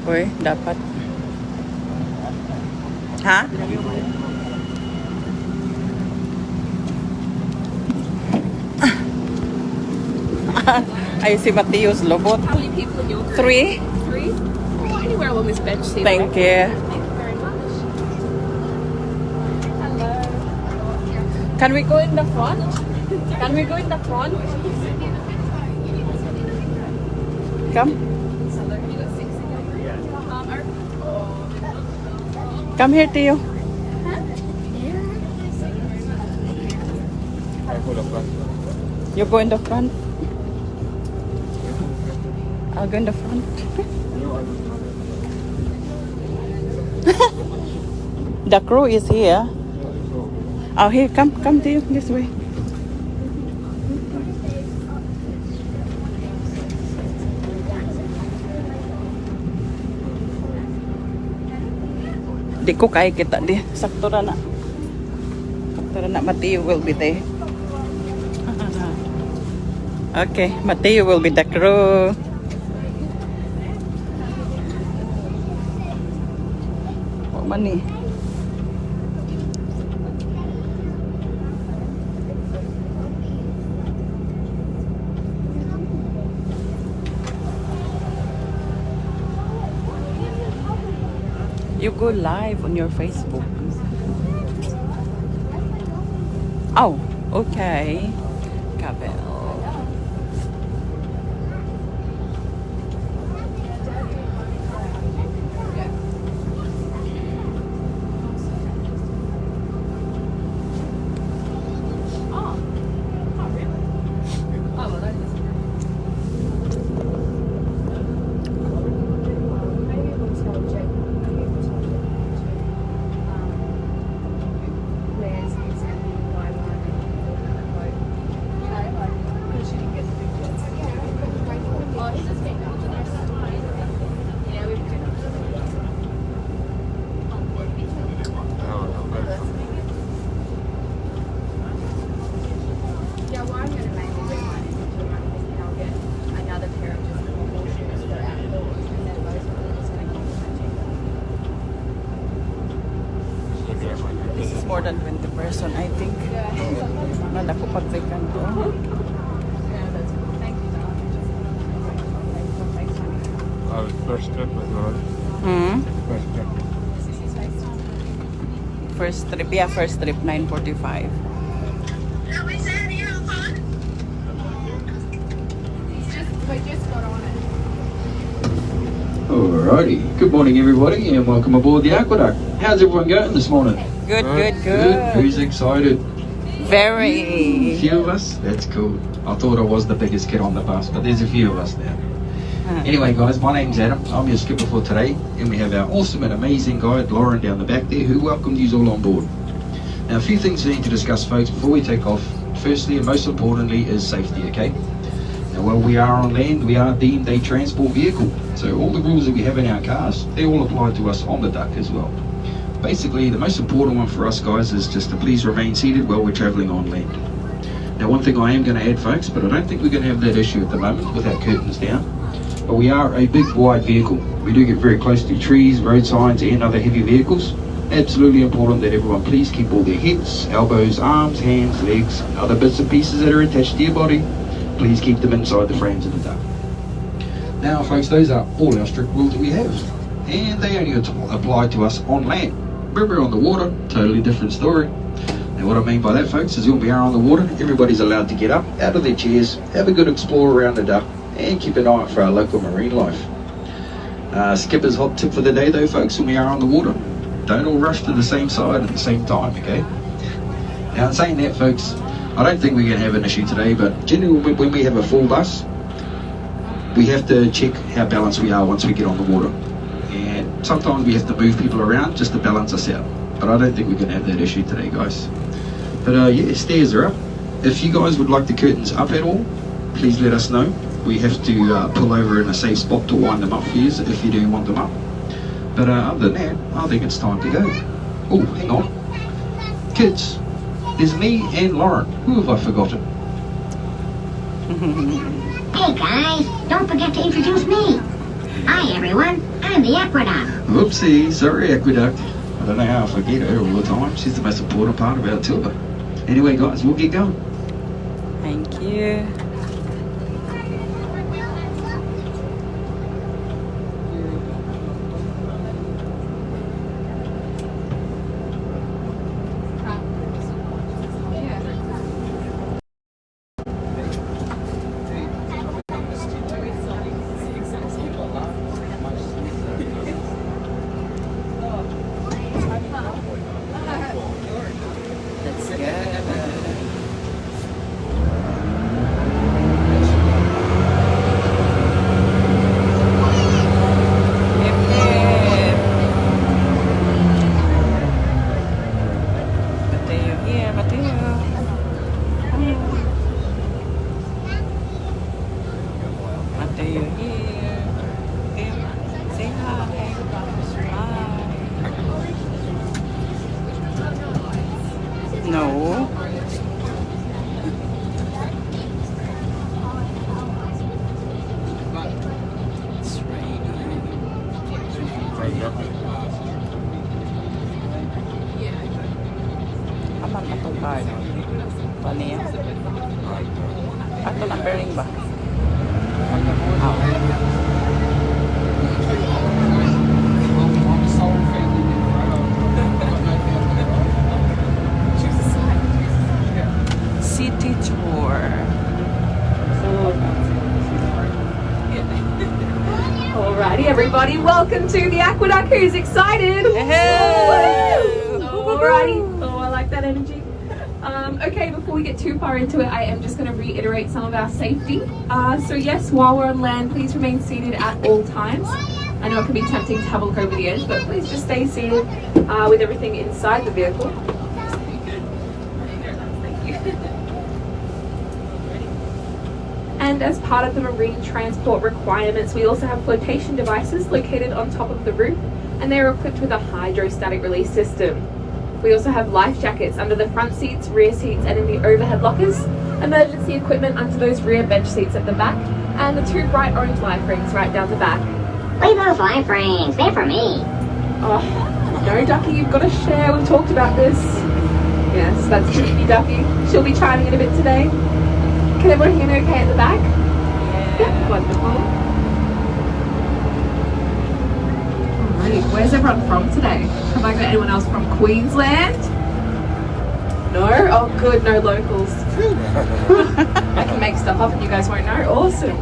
Uy, dapat. Ha? Ay, si Mateo's lobot. How many people in your group? 3. 3? Oh, anywhere along this bench, see. Thank you. Thank you very much. Hello. Can we go in the front? Can we go in the front? Come. You got 6 in your group? Come here, Teo. You go in the front. I'll go in the front. The crew is here. Oh, here, come, Teo, this way. Di ko kaya kita di. Sakto na. Mateo will be there. Okay, Mateo will be the crew. What money? You go live on your Facebook. Oh, okay. Kabel. This is more than 20 person, I think. Nada ko pag-vacant ko. First trip as well. First trip. First trip, yeah, first trip, 9:45. Alrighty, good morning everybody and welcome aboard the Aqueduct. How's everyone going this morning? Good. Who's excited? Very. A few of us? That's cool. I thought I was the biggest kid on the bus, but there's a few of us now. Anyway guys, my name's Adam. I'm your skipper for today and we have our awesome and amazing guide Lauren down the back there who welcomed you all on board. Now a few things we need to discuss folks before we take off. Firstly and most importantly is safety, okay? Now while we are on land, we are deemed a transport vehicle. So all the rules that we have in our cars, they all apply to us on the duck as well. Basically, the most important one for us guys is just to please remain seated while we're travelling on land. Now one thing I am going to add folks, but I don't think we're going to have that issue at the moment with our curtains down. But we are a big wide vehicle. We do get very close to trees, road signs and other heavy vehicles. Absolutely important that everyone please keep all their heads, elbows, arms, hands, legs, other bits and pieces that are attached to your body. Please keep them inside the frames of the duck. Now folks, those are all our strict rules that we have. And they only apply to us on land. When we're on the water, totally different story. Now what I mean by that folks is when we are on the water, everybody's allowed to get up out of their chairs, have a good explore around the duck and keep an eye out for our local marine life. Skipper's hot tip for the day though folks, when we are on the water, don't all rush to the same side at the same time, okay? Now in saying that folks, I don't think we're going to have an issue today, but generally when we have a full bus, we have to check how balanced we are once we get on the water. And sometimes we have to move people around just to balance us out. But I don't think we're going to have that issue today, guys. But yeah, stairs are up. If you guys would like the curtains up at all, please let us know. We have to pull over in a safe spot to wind them up for you if you do want them up. But other than that, I think it's time to go. Oh, hang on. Kids, there's me and Lauren. Who have I forgotten? Hey guys, don't forget to introduce me. Hi everyone, and the Aqueduct. Oopsie, sorry, Aqueduct. I don't know how I forget her all the time. She's the most important part of our tour. Anyway, guys, we'll get going. Thank you. Let's go. Hip, hip. Mateo here, Mateo. Mateo here. Hip. Say hi. Hi. No. It's raining. Aman na itong card. Paniya. Ato numbering ba? City tour. Alrighty, everybody, welcome to the Aqueduct. Who's excited? Hey! Alrighty. Oh, I like that energy. Okay, before we get too far into it, I am just going to reiterate some of our safety. So yes, while we're on land, please remain seated at all times. I know it can be tempting to have a look over the edge, but please just stay seated with everything inside the vehicle. Thank you. And as part of the marine transport requirements, we also have flotation devices located on top of the roof, and they are equipped with a hydrostatic release system. We also have life jackets under the front seats, rear seats, and in the overhead lockers, emergency equipment under those rear bench seats at the back, and the two bright orange life rings right down the back. Leave those life rings. They're for me. Oh, no, Ducky, you've got to share. We've talked about this. Yes, that's Tiffany Ducky. She'll be chiming in a bit today. Can everyone hear me okay at the back? Yeah, wonderful. Alrighty, where's everyone from today? Have I got anyone else from Queensland? No? Oh good, no locals. I can make stuff up and you guys won't know. Awesome.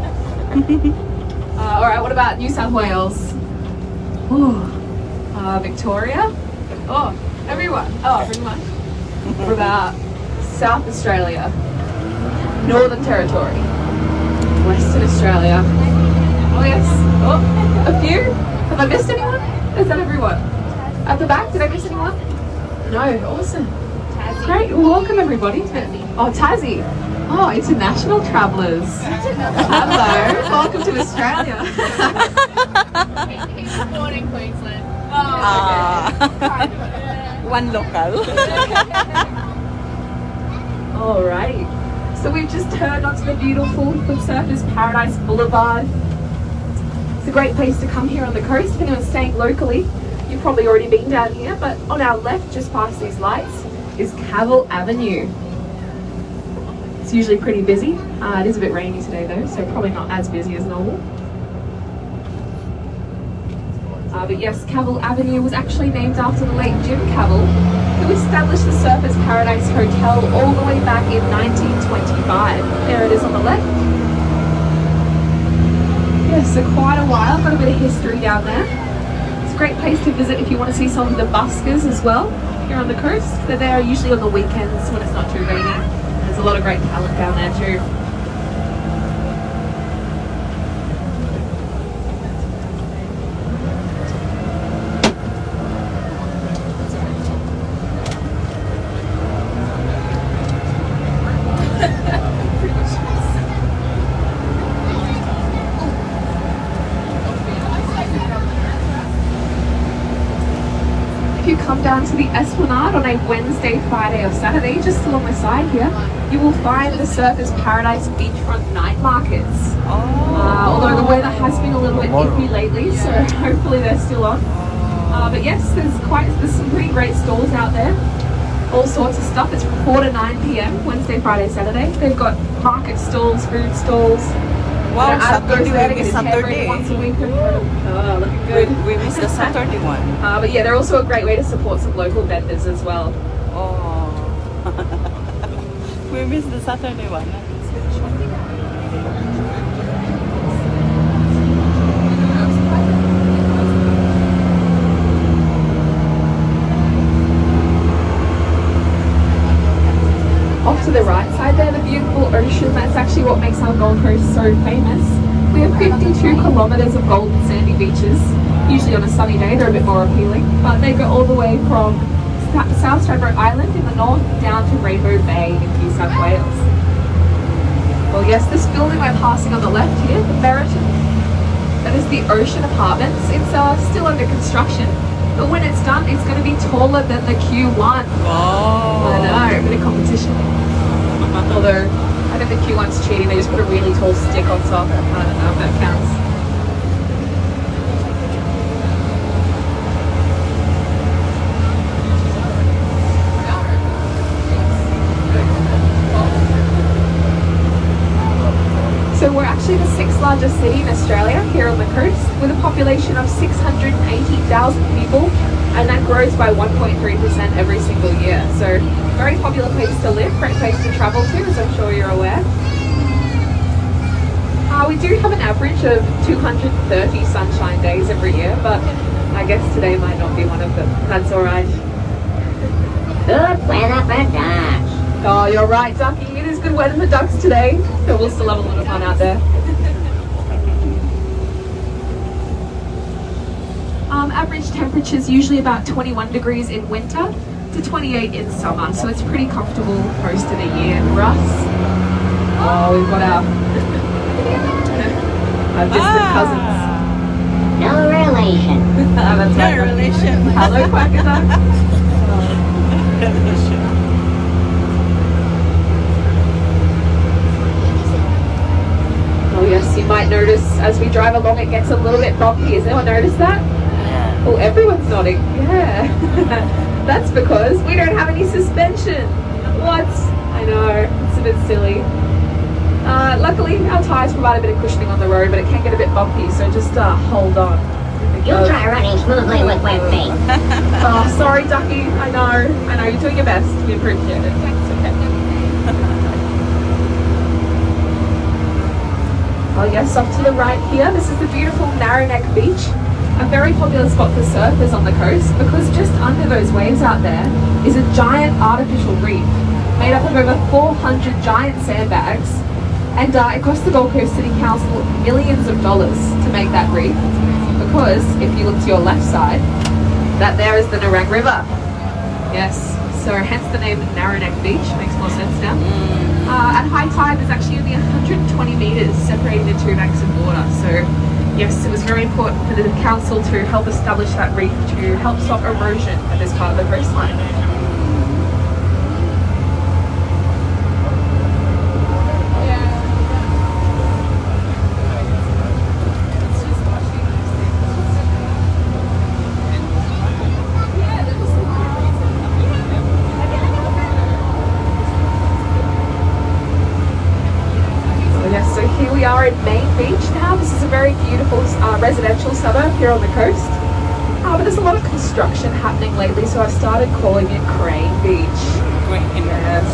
Alright, what about New South Wales? Ooh. Victoria? Oh, everyone. Oh, pretty much. What about South Australia? Northern Territory? Western Australia? Oh yes. Oh, a few? Have I missed anyone? Is that everyone? At the back, did I miss anyone? No, awesome. Tassie. Great, well, welcome everybody. Tassie. Oh, Tassie. Oh, international travellers. Hello, welcome to Australia. He's born in Queensland. One local. Alrighty. So we've just turned onto the beautiful Foot Surfers Paradise Boulevard. It's a great place to come here on the coast. If anyone's staying locally, you've probably already been down here, but on our left, just past these lights, is Cavill Avenue. It's usually pretty busy. It is a bit rainy today though, so probably not as busy as normal. But yes, Cavill Avenue was actually named after the late Jim Cavill, who established the Surfers Paradise Hotel all the way back in 1925. There it is on the left. Yes, so quite a while, got a bit of history down there. It's a great place to visit if you want to see some of the buskers as well here on the coast. They're there usually on the weekends when it's not too rainy. There's a lot of great talent down there too. If you come down to the Esplanade on a Wednesday, Friday or Saturday, just along the side here, you will find the Surfers Paradise beachfront night markets. Although the weather has been a little bit iffy lately, so hopefully they're still on. But yes, there's some pretty great stalls out there. All sorts of stuff. It's from 4 to 9 p.m. Wednesday, Friday, Saturday. They've got market stalls, food stalls. Wow, Saturday, we miss Saturday. Once a week. Oh, looking good. We missed the Saturday one. But yeah, they're also a great way to support some local vendors as well. Oh. We missed the Saturday one. Off to the right side there, the beautiful ocean. That's actually what makes our Gold Coast so famous. We have 52 kilometres of golden sandy beaches. Usually on a sunny day they're a bit more appealing, but they go all the way from South Stradbroke Island in the north down to Rainbow Bay in New South Wales. Well yes, this building we're passing on the left here, the Meriton, that is the Ocean Apartments. It's still under construction, but when it's done it's going to be taller than the Q1. Oh. I know, a bit of competition. Although I think the Q1's cheating, they just put a really tall stick on top. I don't know if that counts. So we're actually the 6th largest city in Australia here on the coast with a population of 680,000 people, and that grows by 1.3% every single year. So very popular place to live, great place to travel to, as I'm sure you're aware. We do have an average of 230 sunshine days every year, but I guess today might not be one of them. That's alright. Good weather for ducks. Oh, you're right, Ducky. It is good weather for ducks today, but we'll still have a lot of fun out there. Average temperatures usually about 21 degrees in winter to 28 in summer, so it's pretty comfortable most of the year for us. Oh, we've got our distant cousins. No relation. That's right. No relation. Hello, Quacker Duck. Oh yes, you might notice as we drive along it gets a little bit bumpy. Has anyone noticed that? Yeah. Oh, everyone's nodding. Yeah. That's because we don't have any suspension. What? I know, it's a bit silly. Luckily, our tyres provide a bit of cushioning on the road, but it can get a bit bumpy, so just hold on. You'll try running smoothly with wet feet. Oh, sorry, Ducky. I know, you're doing your best. We appreciate it. It's okay. Oh yes, off to the right here, this is the beautiful Narrowneck Beach. A very popular spot for surfers on the coast because just under those waves out there is a giant artificial reef made up of over 400 giant sandbags, and it cost the Gold Coast City Council millions of dollars to make that reef, because if you look to your left side, that there is the Nerang River. Yes, so hence the name Narrowneck Beach, makes more sense now. At high tide there's actually only 120 metres separating the two banks of water, so yes, it was very important for the council to help establish that reef to help stop erosion at this part of the coastline. So here we are in Main Beach now. This is a very beautiful residential suburb here on the coast. But there's a lot of construction happening lately, so I've started calling it Crane Beach. Yes.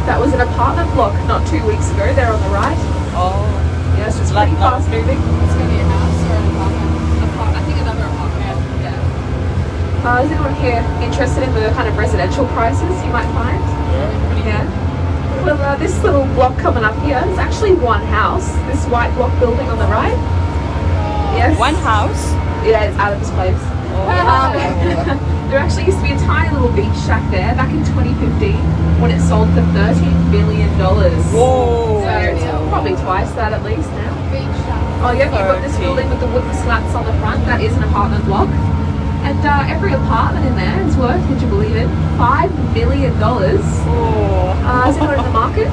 That was an apartment block not 2 weeks ago, there on the right. Oh. Yes, it's pretty fast moving. It's going to be a house or an apartment? I think another apartment. Yeah. Is anyone here interested in the kind of residential prices you might find? Yeah. Well, this little block coming up here is actually one house. This white block building on the right. Yes. One house? Yeah, it's Adam's place. There actually used to be a tiny little beach shack there back in 2015 when it sold for $13 million. Whoa. So it's probably twice that at least now. Oh yeah, you've got this building with the wooden slats on the front. That is an apartment block. And every apartment in there is worth, would you believe it, $5 million. Oh. Is anyone in the market?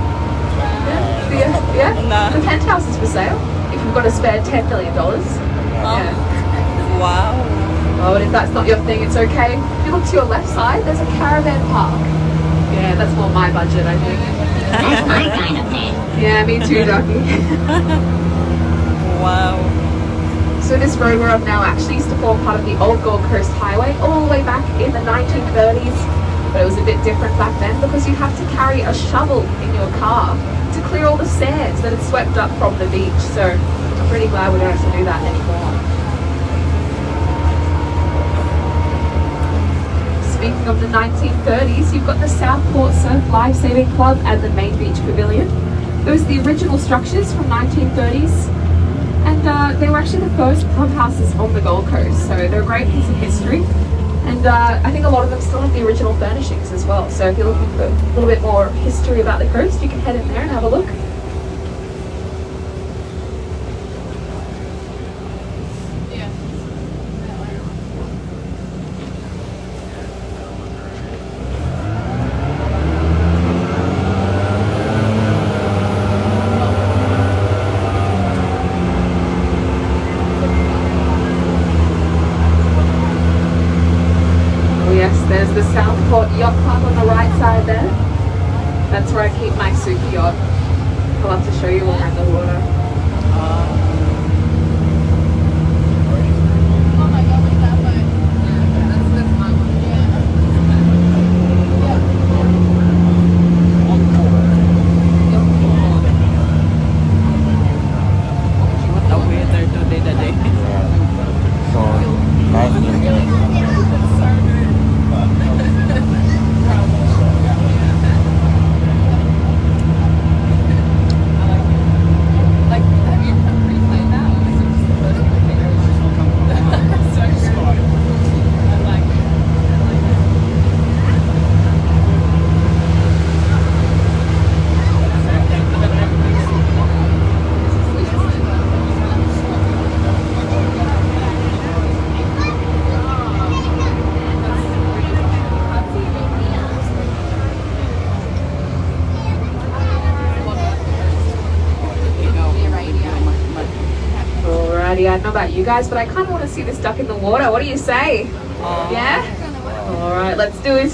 Yeah? Nah. The penthouse is for sale. If you've got a spare $10 million. Yeah. Wow. Oh, and if that's not your thing, it's okay. If you look to your left side, there's a caravan park. Yeah, that's more my budget, I think. That's my kind of thing. Yeah, me too, Ducky. Wow. So this road we're on now actually used to form part of the old Gold Coast Highway all the way back in the 1930s. But it was a bit different back then because you have to carry a shovel in your car to clear all the sands that had swept up from the beach. So I'm pretty glad we don't have to do that anymore. Speaking of the 1930s, you've got the Southport Surf Lifesaving Club and the Main Beach Pavilion. Those are the original structures from 1930s. And they were actually the first clubhouses on the Gold Coast, so they're a great piece of history. And I think a lot of them still have the original furnishings as well. So if you're looking for a little bit more history about the coast, you can head in there and have a look. There's the Southport Yacht Club on the right side there. That's where I keep my super yacht. I'll have to show you all around the water. What a weather today. So, nice. Alrighty, I don't know about you guys, but I kind of want to see this duck in the water. What do you say? Yeah? Alright, let's do it.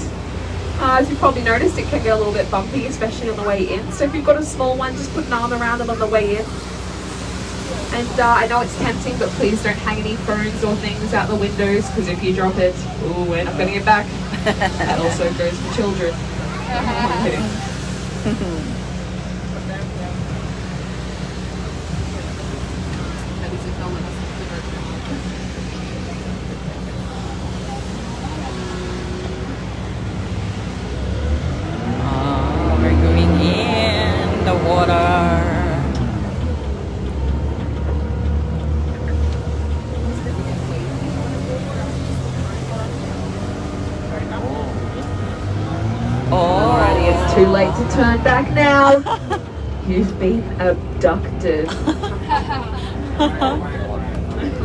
As you've probably noticed, it can get a little bit bumpy, especially on the way in. So if you've got a small one, just put an arm around it on the way in. And I know it's tempting, but please don't hang any phones or things out the windows, because if you drop it, ooh, we're not getting it back. That also goes for children. I'm kidding. We're going in the water. Alrighty, it's too late to turn back now. You've been abducted.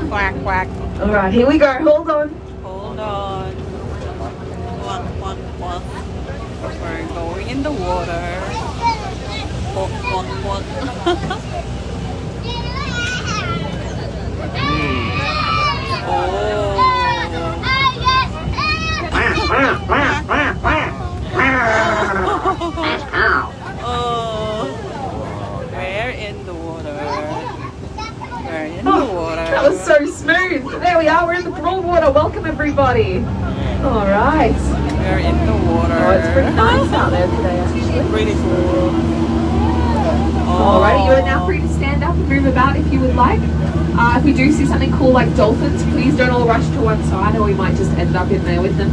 Quack, quack. Alright, here we go. Hold on. Hold on. Quack, quack, quack. We're going in the water. Quack, quack, quack. Oh, we're in the water. We're in the water. That was so smooth. There we are. We're in the broad water. Welcome, everybody. Alright. We're in the water. Oh, it's pretty nice out there today, actually. Pretty cool. Alrighty, you are now free to stand up and move about if you would like. If we do see something cool like dolphins, please don't all rush to one side or we might just end up in there with them.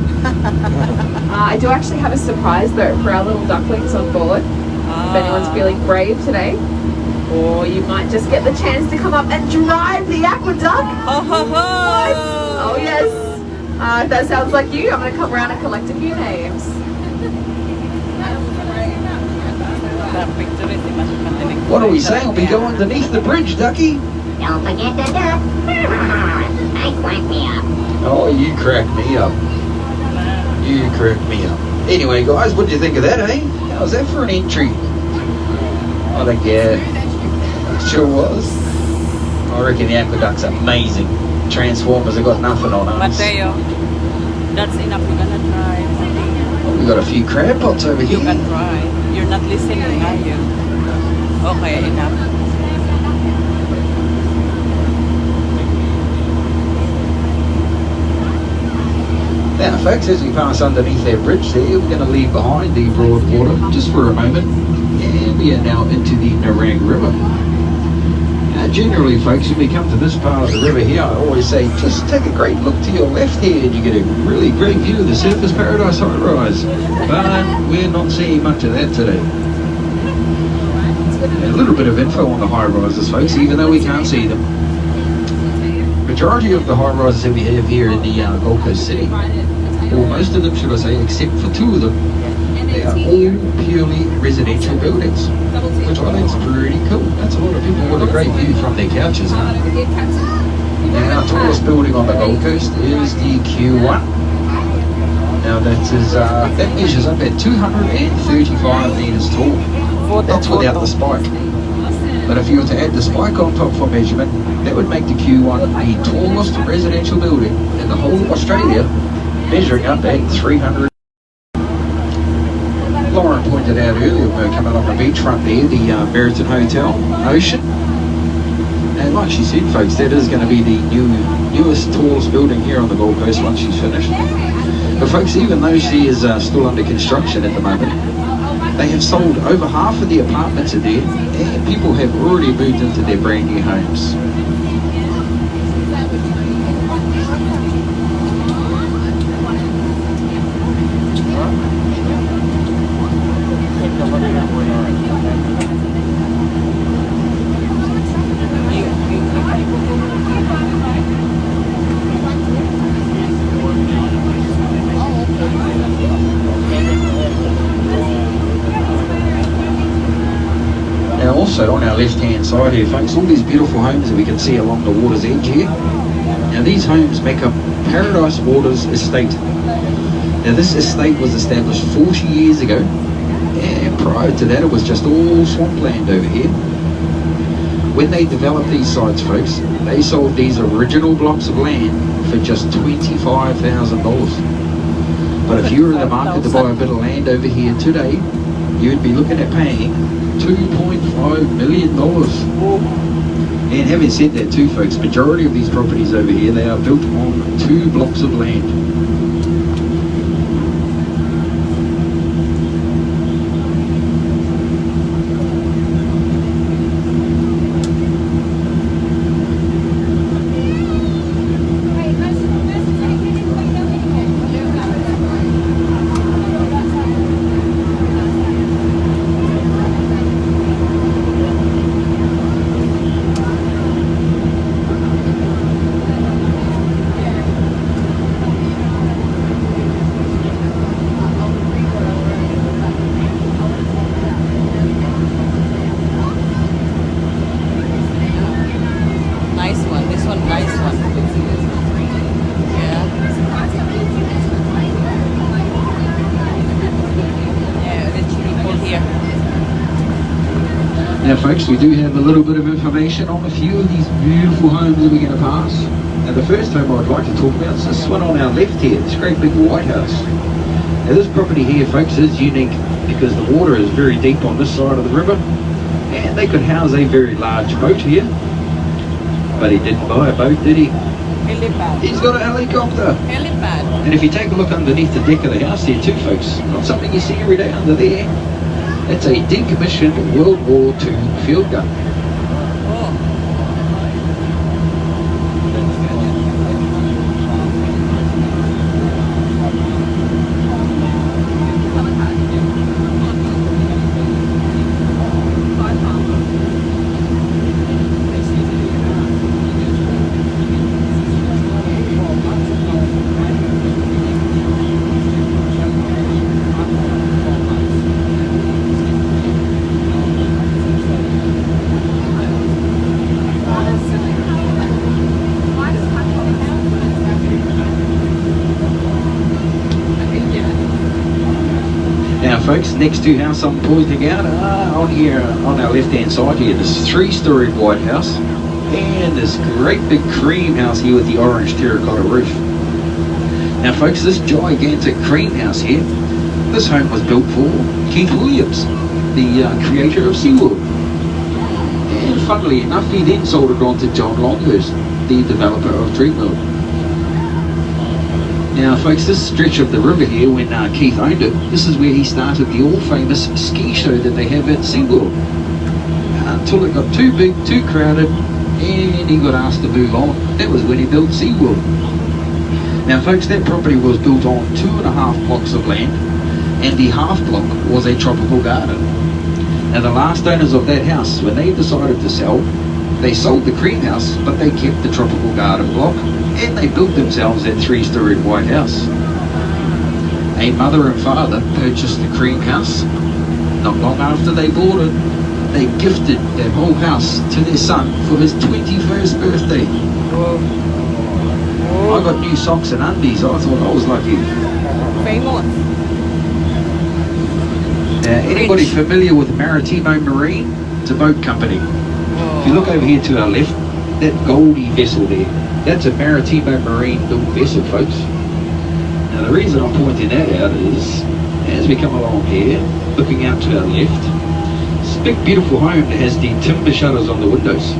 I do actually have a surprise though for our little ducklings on board. If anyone's feeling brave today. Or you might just get the chance to come up and drive the Aqua duck. Oh yes. If that sounds like you, I'm going to come around and collect a few names. What are we saying? We go underneath the bridge, Ducky. Don't forget the duck. They quack me up. Oh, you crack me up. You crack me up. Anyway, guys, what do you think of that, eh? How's that for an entry? I think, yeah, it sure was. I reckon the aqueduct's amazing. Transformers have got nothing on us. Mateo, that's enough. We're gonna try. We've got a few crab pots over You here. can try. You're not listening, are you? Okay, enough. Now, folks, as we pass underneath that bridge there, we're going to leave behind the broad water just for a moment, and we are now into the Nerang River. Generally, folks, when we come to this part of the river here, I always say, just take a great look to your left here, and you get a really great view of the Surfers Paradise high rise. But we're not seeing much of that today. A little bit of info on the high rises, folks, even though we can't see them. Majority of the high rises that we have here in the Gold Coast City, or most of them, should I say, except for two of them, they are all purely residential buildings, which I think is pretty cool. That's a lot of people with a great view from their couches, huh? Now, our tallest building on the Gold Coast is the Q1. Now that measures up at 235 metres tall. That's without the spike. But if you were to add the spike on top for measurement, that would make the Q1 the tallest residential building in the whole of Australia, measuring up at 300. Lauren pointed out earlier, we're coming on the beachfront there, the Meriton Hotel, Ocean. And like she said, folks, that is going to be the newest, tallest building here on the Gold Coast once she's finished. But folks, even though she is still under construction at the moment, they have sold over half of the apartments in there, and people have already moved into their brand new homes. Now also on our left hand side here, folks, all these beautiful homes that we can see along the water's edge here. Now these homes make up Paradise Waters Estate. Now this estate was established 40 years ago, and prior to that it was just all swampland over here. When they developed these sites, folks, they sold these original blocks of land for just $25,000. But if you were in the market to buy a bit of land over here today, you'd be looking at paying $2.5 million. And having said that too, folks, majority of these properties over here, they are built on 2 blocks of land. Now folks, we do have a little bit of information on a few of these beautiful homes that we're going to pass. Now the first home I'd like to talk about is this one on our left here, this great big white house. Now this property here, folks, is unique because the water is very deep on this side of the river, and they could house a very large boat here. But he didn't buy a boat, did he? Helipad. He's got a helicopter. Helipad. And if you take a look underneath the deck of the house there too, folks, not something you see every day under there. It's a decommissioned World War II field gun. folks, next to house I'm pointing out, on here, on our left-hand side here, this 3-storied white house, and this great big cream house here with the orange terracotta roof. Now folks, this gigantic cream house here, this home was built for Keith Williams, the creator of SeaWorld. And funnily enough, he then sold it on to John Longhurst, the developer of Dreamworld. Now folks, this stretch of the river here, when Keith owned it, this is where he started the all-famous ski show that they have at SeaWorld. Until it got too big, too crowded, and he got asked to move on. That was when he built SeaWorld. Now folks, that property was built on 2.5 blocks of land, and the half block was a tropical garden. Now the last owners of that house, when they decided to sell, they sold the cream house, but they kept the tropical garden block, and they built themselves that 3-storied white house. A mother and father purchased the cream house. Not long after they bought it, they gifted that whole house to their son for his 21st birthday. I got new socks and undies. I thought I was lucky. Famous. Anybody familiar with Maritimo Marine? It's a boat company. If you look over here to our left, that Goldie vessel there, that's a Maritimo Marine built vessel, folks. Now the reason I'm pointing that out is, as we come along here, looking out to our left, it's a big beautiful home that has the timber shutters on the windows.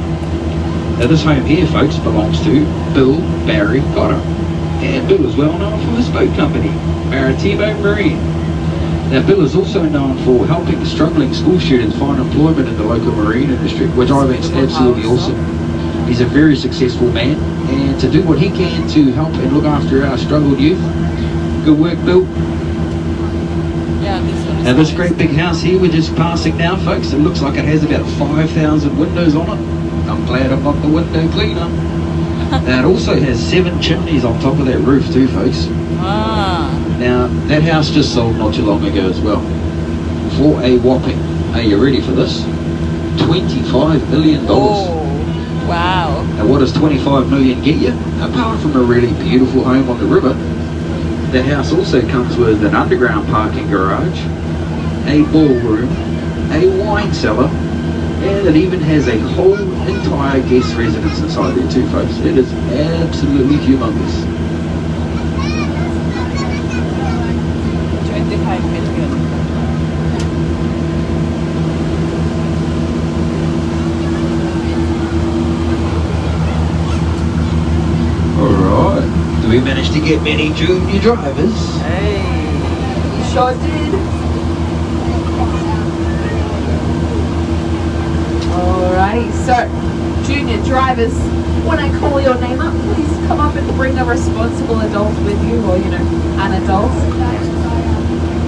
Now this home here, folks, belongs to Bill Barry Cotter. And Bill is well known for his boat company, Maritimo Marine. Now Bill is also known for helping struggling school students find employment in the local marine industry, which I think is absolutely awesome. He's a very successful man, and to do what he can to help and look after our struggled youth. Good work, Bill. Yeah, this one is Now this nice. great big house here we're just passing now, folks, it looks like it has about 5,000 windows on it. I'm glad I'm not the window cleaner. Now it also has 7 chimneys on top of that roof too, folks. Ah, Now, that house just sold not too long ago as well, for a whopping, are you ready for this? $25 million. oh, wow. Now what does 25 million get you? Apart from a really beautiful home on the river, the house also comes with an underground parking garage, a ballroom, a wine cellar, and it even has a whole entire guest residence inside there too, folks. It is absolutely humongous. 25 million. Alright, do we manage to get many junior drivers? Hey. Sure did. Alrighty, so junior drivers, when I call your name up, please come up and bring a responsible adult with you, or an adult.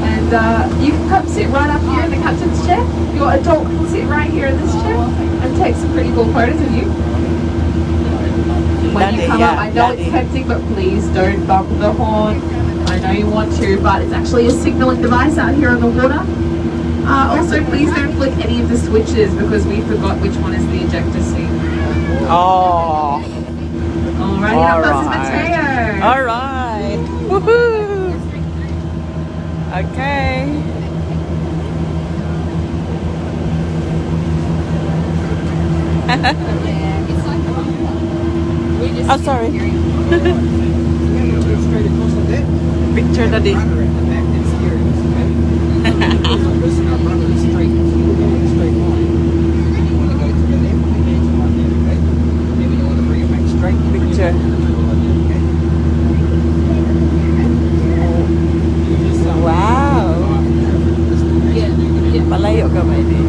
And you can come sit right up here in the captain's chair. Your adult can sit right here in this chair and take some pretty cool photos of you. When you come up, I know it's tempting, but please don't bump the horn. I know you want to, but it's actually a signaling device out here on the water. Also, please don't flick any of the switches because we forgot which one is the ejector seat. Oh. Alrighty, up goes Mateo. All right. Woohoo. Okay. Oh, sorry. Picture daddy. Picture. Wow. Malayo ka ba ini?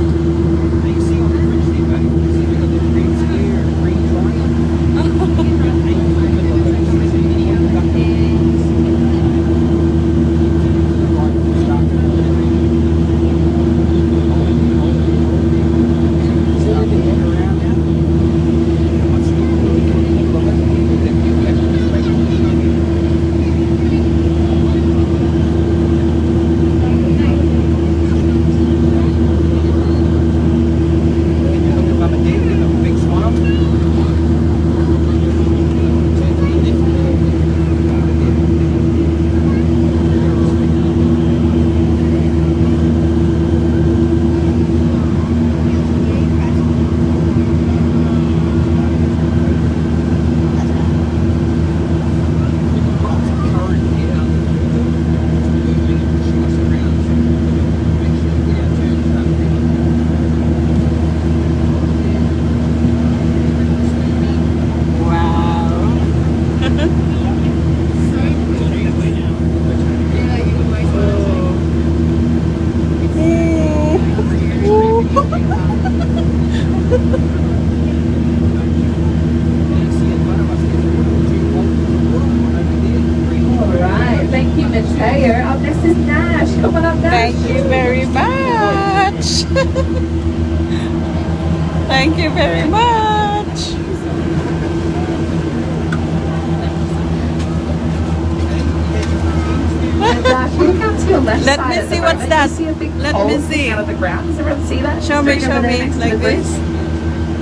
pole me sticking see. out of the ground. Does everyone see that? Show me, Straight over there next to like the bridge. this. Pretty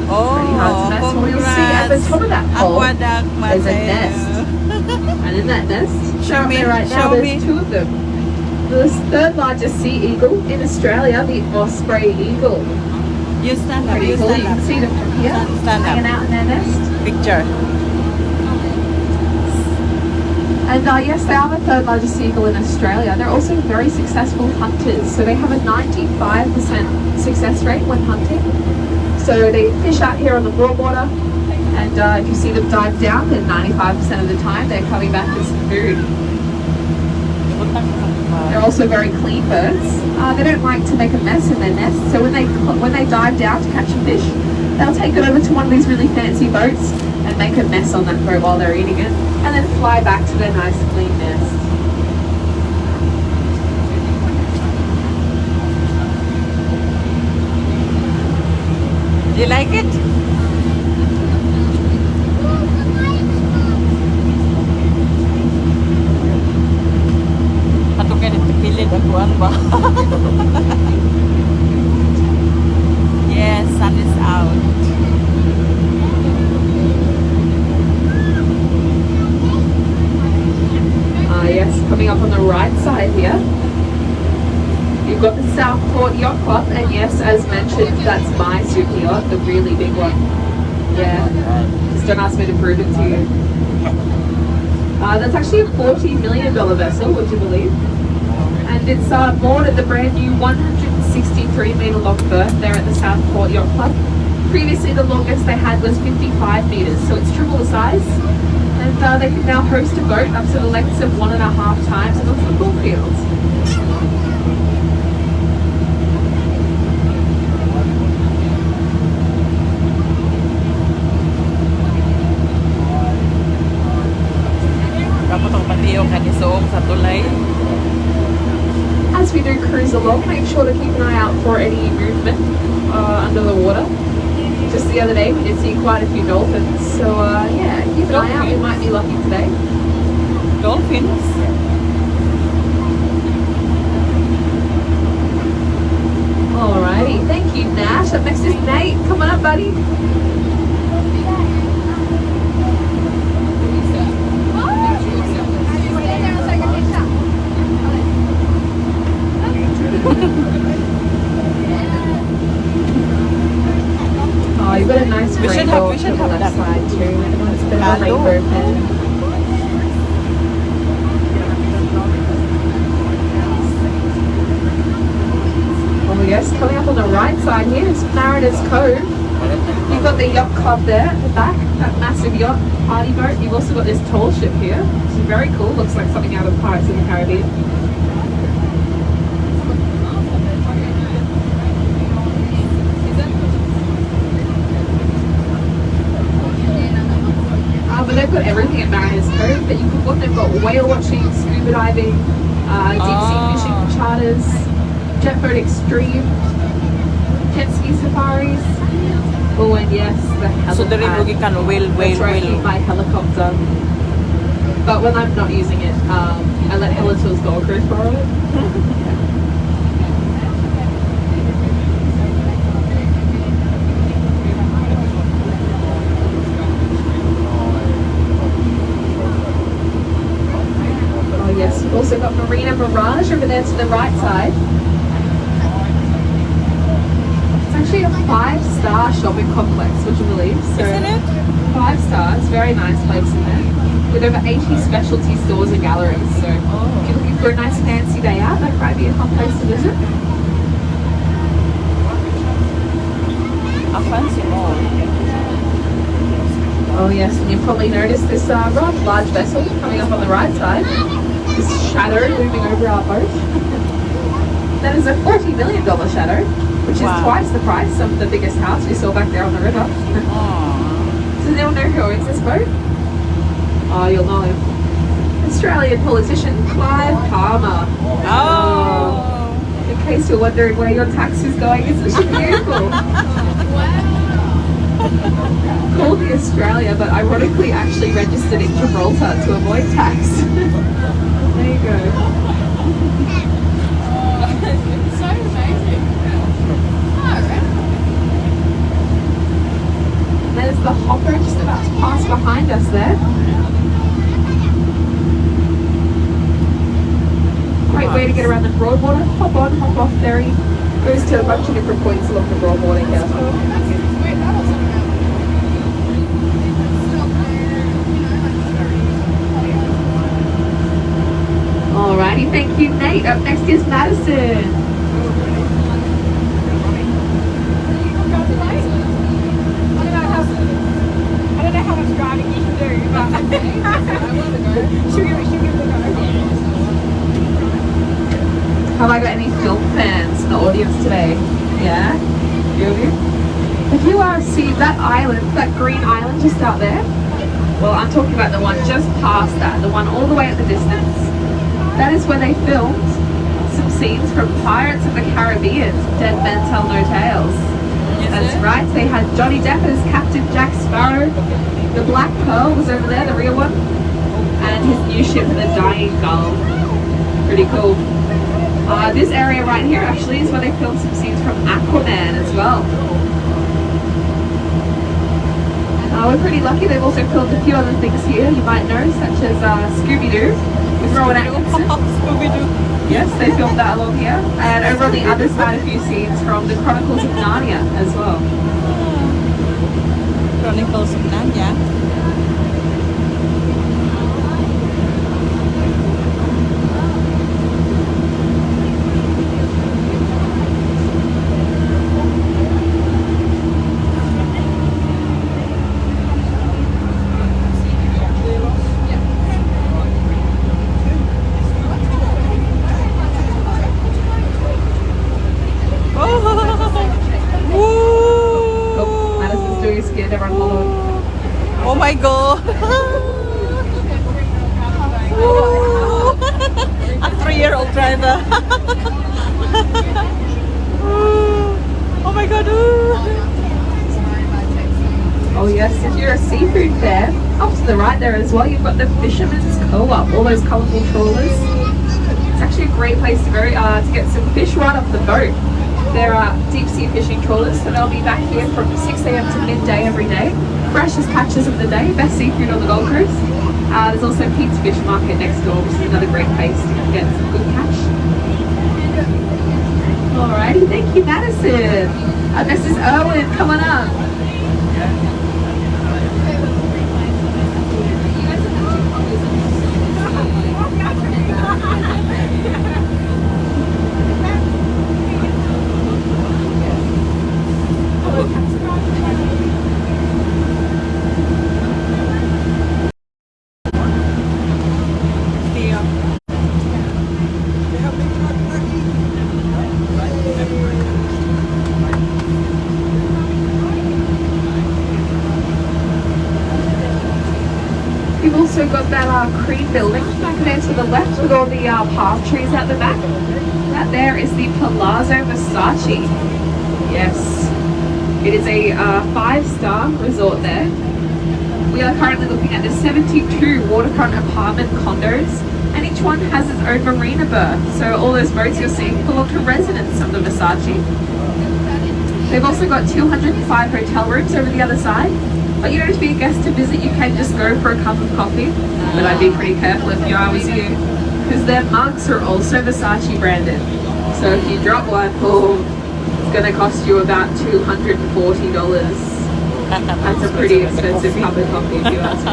Oh, hard to nest. Well, you'll see at the top of that pole, Aqua duck, there's a Mateo. nest. And in that nest, Show me, right now, show there's me. 2 of them. The third largest sea eagle in Australia, the osprey eagle. You stand up, Pretty you cool. You stand can up. see them from here, Stand up. hanging out in their nest. Picture. And yes, they are the third largest sea eagle in Australia. They're also very successful hunters. So they have a 95% success rate when hunting. So they fish out here on the broadwater, and if you see them dive down, then 95% of the time they're coming back with some food. They're also very clean birds. They don't like to make a mess in their nest. So when they dive down to catch a fish, they'll take it over to one of these really fancy boats and make a mess on that boat while they're eating it, and then fly back to their nice clean nest. Do you like it? Ato ka nito pilit akuan ba? Yes, sun is out. Yes, coming up on the right side here, you've got the Southport Yacht Club, and yes, as mentioned, that's my super yacht, the really big one. Yeah, just don't ask me to prove it to you. That's actually a $40 million vessel, would you believe? And it's moored at the brand new 163 metre long berth there at the Southport Yacht Club. Previously, the longest they had was 55 metres, so it's triple the size. And they can now host a boat up to the lengths of 1.5 times of a football field. Dapat ang patiyo kanisoong sa tulay. As we do cruise along, make sure to keep an eye out for any movement under the water. Just the other day, we did see quite a few dolphins. So yeah, keep an eye out. We might be lucky today. Dolphins. Alrighty, thank you, Nash. Up next is Nate. Come on up, buddy. Oh, you've got a nice We should rainbow have on the that. left side too. It's a bit of a Hello. rainbow pen. Oh yes, coming up on the right side here is Mariner's Cove. You've got the yacht club there at the back, that massive yacht party boat. You've also got this tall ship here, which is very cool. Looks like something out of Pirates of the Caribbean. But they've got everything at Mariner's Cove that you could want. They've got whale watching, scuba diving, deep sea fishing charters, jet boat extreme, jet ski safaris. Oh, and yes, the helipad. So there is ka no whale. That's right, in my helicopter. But when I'm not using it, I let Helitil's dog cruise borrow it. Oh yes, we've also got Marina Mirage over there to the right side. It's actually a 5-star shopping complex, would you believe? So, Isn't it? 5 stars, very nice place in there. With over 80 specialty stores and galleries. So if you're looking for a nice fancy day out, that might be a fun place to visit. A fancy mall. Oh yes, and you've probably noticed this rather large vessel coming up on the right side. This shadow moving over our boat. That is a $40 million shadow, which is Wow. twice the price of the biggest house we saw back there on the river. Aww. Does anyone know who owns this boat? Oh, you'll know him. Australian politician Clive Palmer. Oh. In case you're wondering where your tax is going, it's a vehicle. Called the Australia, but ironically actually registered in Gibraltar to avoid tax. There you go. It's so amazing. Alright. There's the hopper just about to pass behind us there. Great way to get around the Broadwater. Hop on, hop off ferry. Goes to a bunch of different points along the Broadwater here. Alrighty, thank you, Nate. Up next is Madison. I don't know how much driving you can do, but I want to go. She'll give it a go. Have I got any film fans in the audience today? Yeah? You? If you see that island, that green island just out there, well, I'm talking about the one just past that, the one all the way at the distance. That is where they filmed some scenes from Pirates of the Caribbean, Dead Men Tell No Tales. That's right, they had Johnny Depp as Captain Jack Sparrow, the Black Pearl was over there, the real one, and his new ship, the Dying Gull. Pretty cool. This area right here actually is where they filmed some scenes from Aquaman as well. We're pretty lucky, they've also filmed a few other things here you might know, such as Scooby-Doo with Rowan Atkinson. Yes, they filmed that along here. And over on the other side, a few scenes from the Chronicles of Narnia as well. Chronicles of Narnia. Oh, Madison's doing a skid, everyone hold on. Oh my god. A 3-year-old driver. Oh my god. Oh yes, if you're a seafood fan, up to the right there as well, you've got the Fisherman's Co-op, all those colourful trawlers. It's actually a great place to go to get some fish right off the boat. There are deep sea fishing trawlers, so they'll be back here from 6 a.m. to midday every day. Freshest catches of the day, best seafood on the Gold Coast. There's also Pete's Fish Market next door, which is another great place to get some good catch. Alrighty, thank you, Madison. This is Owen, come on up. You've also got that cream building back there to the left with all the palm trees at the back. That there is the Palazzo Versace. Yes, it is a 5-star resort there. We are currently looking at the 72 waterfront apartment condos, and each one has its own marina berth. So all those boats you're seeing belong to residents of the Versace. They've also got 205 hotel rooms over the other side. But you don't have to be a guest to visit, you can just go for a cup of coffee. But I'd be pretty careful if I was you, because their mugs are also Versace branded. So if you drop one, it's going to cost you about $240. That's a pretty expensive cup of coffee if you ask me.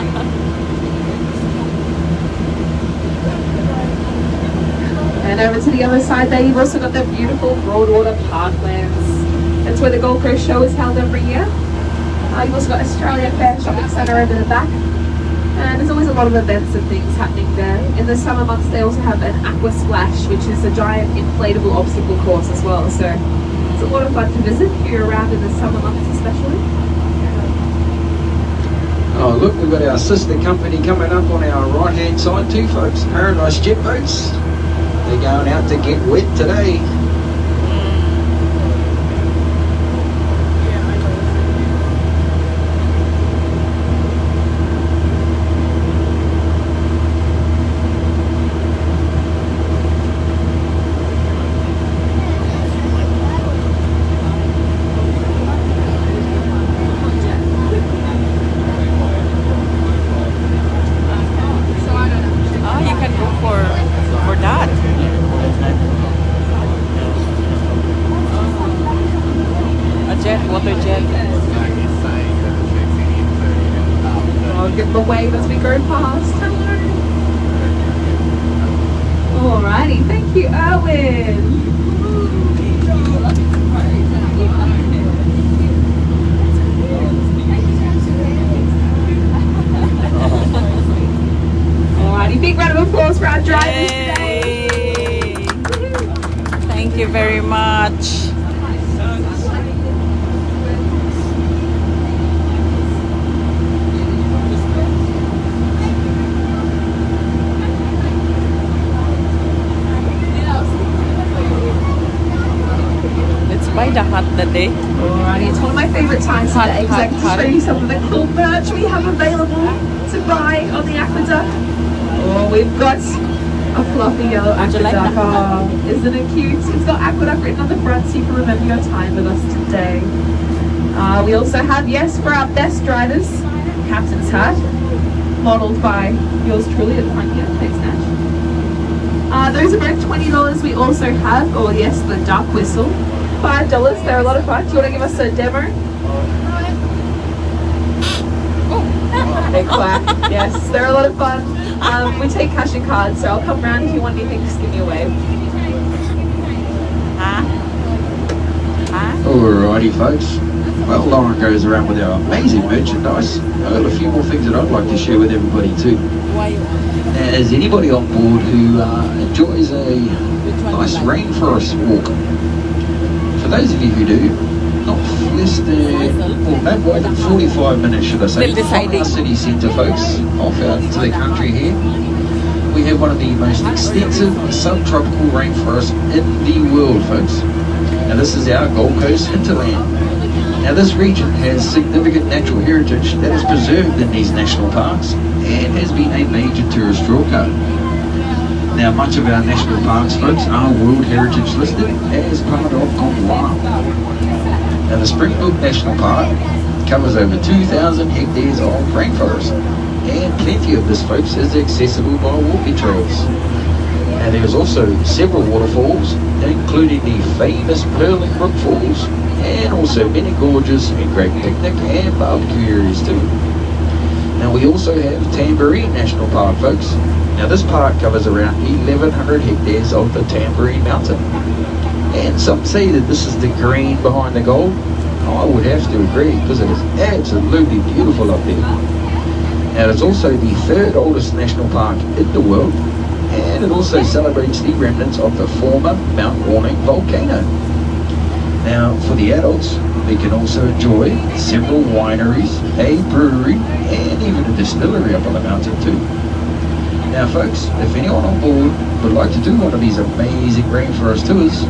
And over to the other side there, you've also got the beautiful Broadwater Parklands. That's where the Gold Coast show is held every year. You've also got Australia Fair Shopping Centre over the back. And there's always a lot of events and things happening there. In the summer months they also have an Aqua Splash, which is a giant inflatable obstacle course as well. So it's a lot of fun to visit if you're around in the summer months especially. Oh look, we've got our sister company coming up on our right hand side too, folks. Paradise Jet Boats. They're going out to get wet today. everyone give them a wave as we go past. Hello. Alrighty, thank you, Erwin. Alrighty, big round of applause for our drivers today. Yay. Thank you very much. Let's buy the hot today. Alrighty, it's one of my favourite times today because I can just show you some of the cool merch we have available to buy on the Aqua. Oh, we've got a fluffy yellow Would you like Aqua. that? Oh, isn't it cute? It's got Aqua written on the front so you can remember your time with us today. We also have, yes, for our best drivers, captain's hat, modelled by yours truly at the front here. Thanks, Nash. Those are both $20. We also have, oh yes, the duck whistle, $5. They're a lot of fun. Do you want to give us a demo? They quack. Yes, they're a lot of fun. We take cash and cards, so I'll come around if you want anything. Just give me a wave. Alrighty, folks. Well, Lauren goes around with our amazing merchandise. I've got a few more things that I'd like to share with everybody too. As anybody on board who enjoys a nice rainforest walk, for those of you who do, not less than, well, no more than 45 minutes, should I say, Still deciding. from our city centre, folks, off out into the country here. We have one of the most extensive subtropical rainforests in the world, folks. Now this is our Gold Coast hinterland. Now this region has significant natural heritage that is preserved in these national parks and has been a major tourist drawcard. Now much of our national parks, folks, are World Heritage listed as part of Aqua. Now the Springbok National Park covers over 2,000 hectares of rainforest, and plenty of this, folks, is accessible by walking trails. Now there's also several waterfalls, including the famous Purling Brook Falls, and also many gorgeous and great picnic and barbecue areas too. Now we also have Tamborine National Park, folks. Now this park covers around 1,100 hectares of the Tamborine Mountain. And some say that this is the green behind the gold. I would have to agree because it is absolutely beautiful up there. Now it's also the third oldest national park in the world, and it also celebrates the remnants of the former Mount Warning volcano. Now for the adults, they can also enjoy several wineries, a brewery, and even a distillery up on the mountain too. Now folks, if anyone on board would like to do one of these amazing rainforest tours,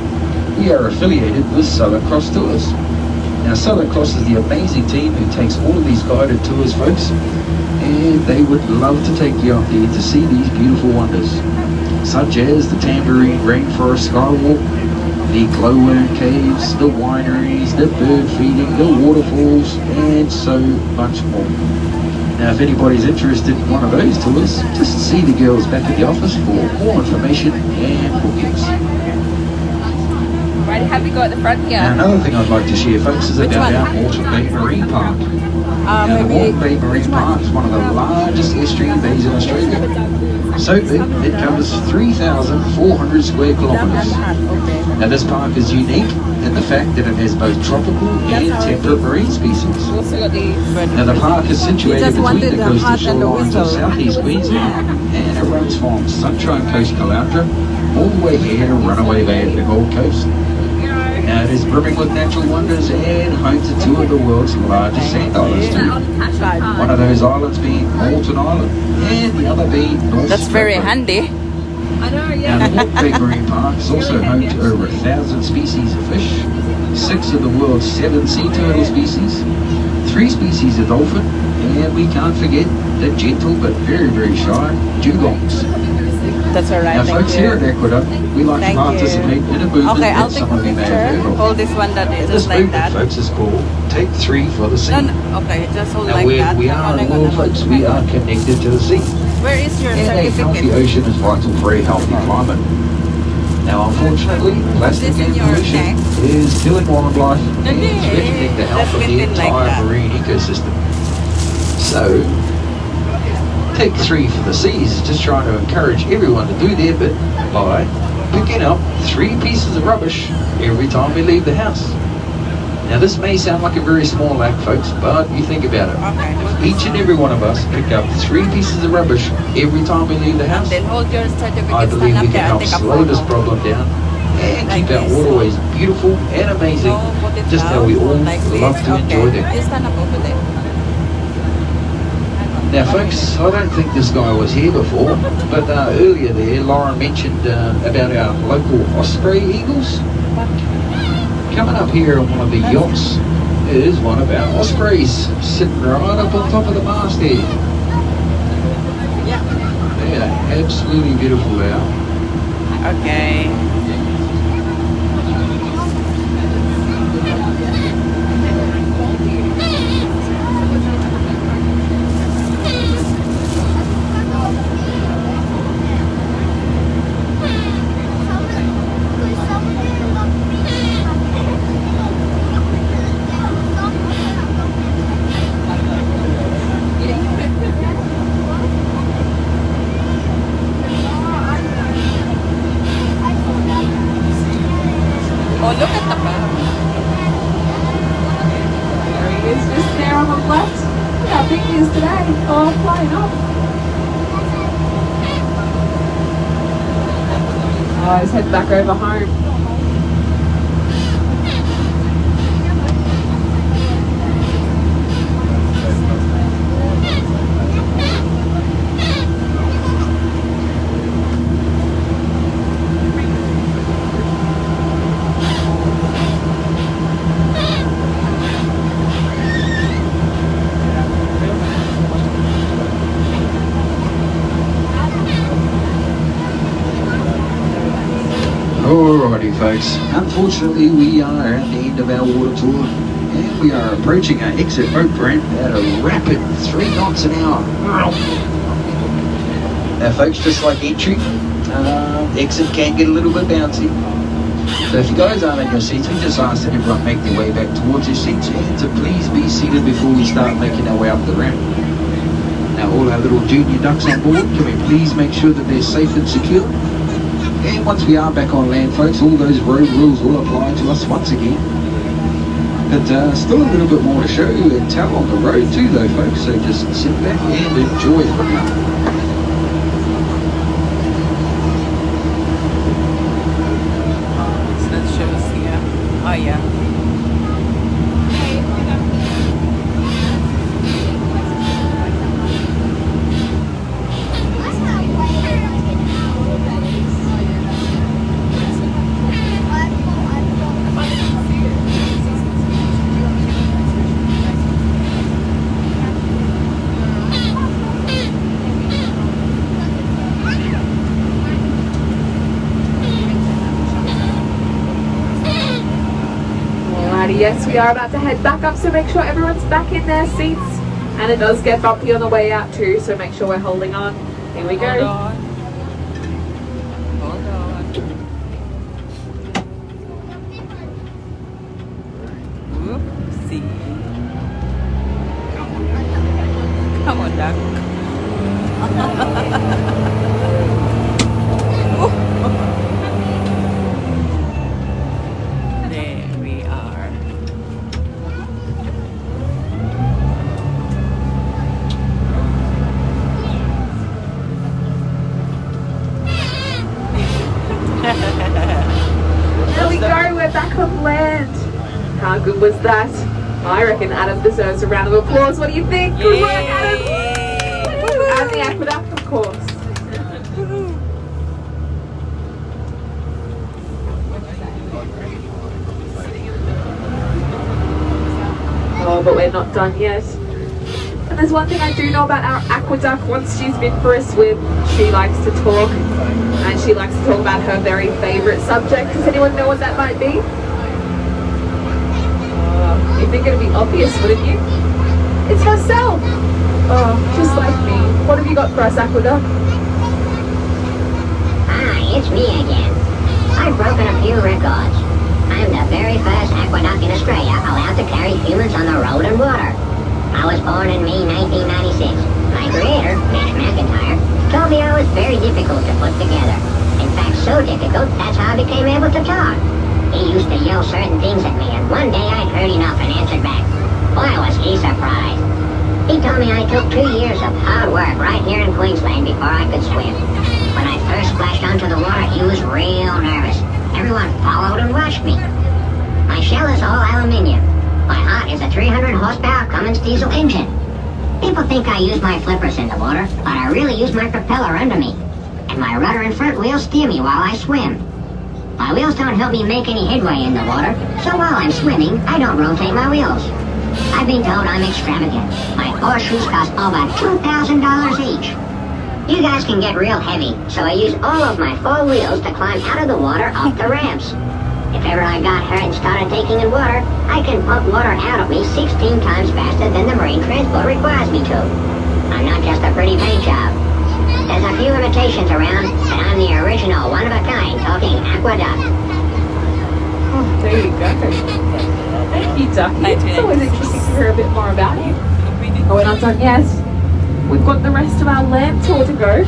we are affiliated with Southern Cross Tours. Now Southern Cross is the amazing team who takes all of these guided tours, folks, and they would love to take you out there to see these beautiful wonders, such as the Tamborine Rainforest Skywalk, the glowworm caves, the wineries, the bird feeding, the waterfalls, and so much more. Now if anybody's interested in one of those tours, just see the girls back at the office for more information and bookings. Right, have we got at the front here? Now another thing I'd like to share, folks, is about our Moreton Bay Marine Park. Now the Moreton Bay Marine Park is one of the largest estuarine bays in Australia. So big, it covers 3,400 square kilometres. Now this park is unique in the fact that it has both tropical and temperate marine species. We also got these. Now the park is situated between wanted the the coastal hut and the shorelines of whistle. southeast Queensland, and it runs from Sunshine Coast, Caloundra, all the way here to Runaway Bay at the Gold Coast. Now it is brimming with natural wonders and home to two of the world's largest sand islands too. One of those islands being Moreton Island, and the other being North That's very Stradbroke. handy. I know, Now yeah. the Moreton Bay Marine Park is also home to over 1,000 species of fish, 6 of the world's 7 sea turtle species, 3 species of dolphin, and we can't forget the gentle but very, very shy dugongs. That's alright. Now Thank folks, you. here at Aqua, we like Thank to participate you. in a movement Okay, I'll that take some a of you may have picture. heard of. Hold this one that is This just like movement, that. folks, is called Take 3 for the Sea. No, no, okay, just hold Now like that. we Hang are on, a hang on, world, hang on. folks, we are connected to the sea. Where is your And a healthy certificate? ocean is vital for a healthy climate. Now unfortunately, plastic this in and your pollution tank? is killing wildlife and Okay. threatening the health Just of the within like entire that. marine ecosystem. So, Take 3 for the seas, just trying to encourage everyone to do their bit by picking up 3 pieces of rubbish every time we leave the house. Now this may sound like a very small act, folks, but you think about it. Okay. Each and every one of us pick up 3 pieces of rubbish every time we leave the house. Then hold your certificate, I believe stand we up there can and help take a slow this photo. problem down and Like keep our this. waterways beautiful and amazing, No, put it just how down, we all like this. love to enjoy Okay. them. You stand up over there. Now folks, I don't think this guy was here before, but earlier there Lauren mentioned about our local osprey eagles. Coming up here on one of the yachts is one of our ospreys sitting right up on top of the mast here. Yeah. They are absolutely beautiful there. Okay. Oh, look at the map. There he is, just there on the left. Look how big he is today. Oh, flying up. Oh, he's heading back over home. Alrighty folks, unfortunately we are at the end of our water tour and we are approaching our exit boat ramp at a rapid 3 knots an hour. Now folks, just like entry, exit can get a little bit bouncy. So if you guys aren't in your seats, we just ask that everyone make their way back towards your seats and to please be seated before we start making our way up the ramp. Now all our little junior ducks on board, can we please make sure that they're safe and secure? And once we are back on land, folks, all those road rules will apply to us once again. But still a little bit more to show you and tell on the road too, though, folks. So just sit back and enjoy for now. So that shows here. Oh, yeah. Alrighty, yes, we are about to head back up, so make sure everyone's back in their seats. And it does get bumpy on the way out too, so make sure we're holding on. Here we Hold go. on. Hold on. Oopsie. Come on, duck. There we are. There we go, we're back on land. How good was that? I reckon Adam deserves a round of applause. What do you think? Good work, Adam. And the aqueduct, of course. Oh, but we're not done yet. And there's one thing I do know about our aqueduct. Once she's been for a swim, she likes to talk. And she likes to talk about her very favourite subject. Does anyone know what that might be? You think it'd be obvious, wouldn't you? It's herself. Oh, just like me. What have you got for us, Aqueduct? Hi, it's me again. I've broken a few records. I'm the very first aqueduct in Australia allowed to carry humans on the road and water. I was born in May 1996. My creator, Mitch McIntyre, told me I was very difficult to put together. In fact, so difficult, that's how I became able to talk. He used to yell certain things at me, and one day I'd heard enough and answered back. Boy, was he surprised. He told me I took 2 years of hard work right here in Queensland before I could swim. When I first splashed onto the water, he was real nervous. Everyone followed and watched me. My shell is all aluminium. My heart is a 300 horsepower Cummins diesel engine. People think I use my flippers in the water, but I really use my propeller under me. And my rudder and front wheels steer me while I swim. My wheels don't help me make any headway in the water, so while I'm swimming, I don't rotate my wheels. I've been told I'm extravagant. My horseshoes cost over $2,000 each. You guys can get real heavy, so I use all of my 4 wheels to climb out of the water up the ramps. If ever I got hurt and started taking in water, I can pump water out of me 16 times faster than the marine transport requires me to. I'm not just a pretty paint job. There's a few imitations around, but I'm the original one-of-a-kind talking aqueduct. Oh, there you go. Thank you, Ducky. It's always interesting to hear a bit more about you. Oh, we're not done yet. We've got the rest of our land tour to go.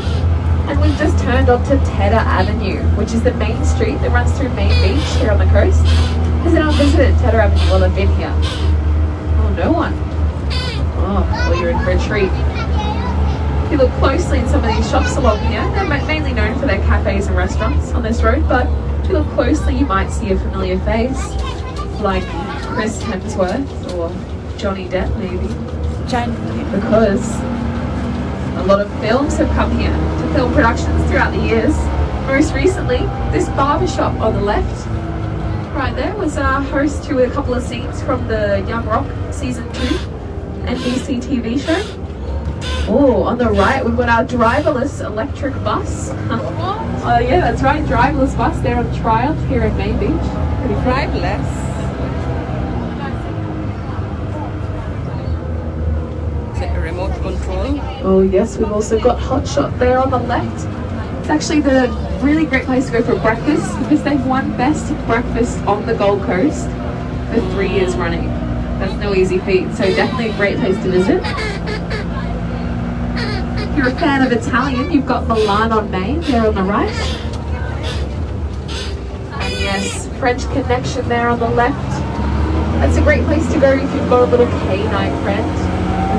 And we've just turned onto Tedder Avenue, which is the main street that runs through Main Beach here on the coast. Has anyone visited Tedder Avenue while they've been here? Oh, no one. Oh, well, you're in for a treat. If you look closely in some of these shops along here, they're mainly known for their cafes and restaurants on this road, but if you look closely, you might see a familiar face, like Chris Hemsworth or Johnny Depp, maybe. Because a lot of films have come here to film productions throughout the years. Most recently, this barbershop on the left, right there, was a host to a couple of scenes from the Young Rock Season 2 NBC TV show. Oh, on the right, we've got our driverless electric bus. Oh yeah, that's right, driverless bus there on trial here in Main Beach. Pretty cool. Driveless. Is it a remote control? Oh yes, we've also got Hot Shot there on the left. It's actually the really great place to go for breakfast because they've won Best Breakfast on the Gold Coast for 3 years running. That's no easy feat, so definitely a great place to visit. If you're a fan of Italian, you've got Milan on Main there on the right. And yes, French Connection there on the left. That's a great place to go if you've got a little canine friend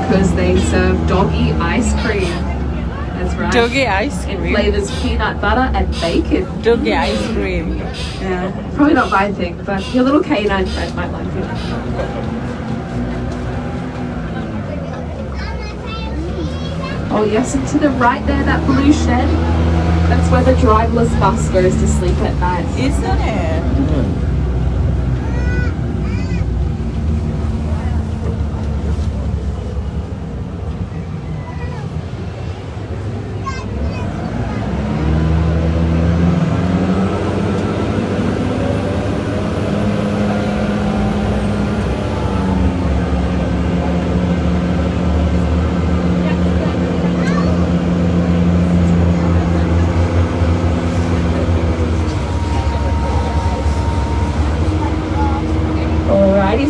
because they serve doggy ice cream. That's right. Doggy ice cream. It flavors peanut butter and bacon. Doggy ice cream. Yeah, probably not my thing, but your little canine friend might like it. Oh yes, and to the right there, that blue shed, that's where the driverless bus goes to sleep at night. Isn't it?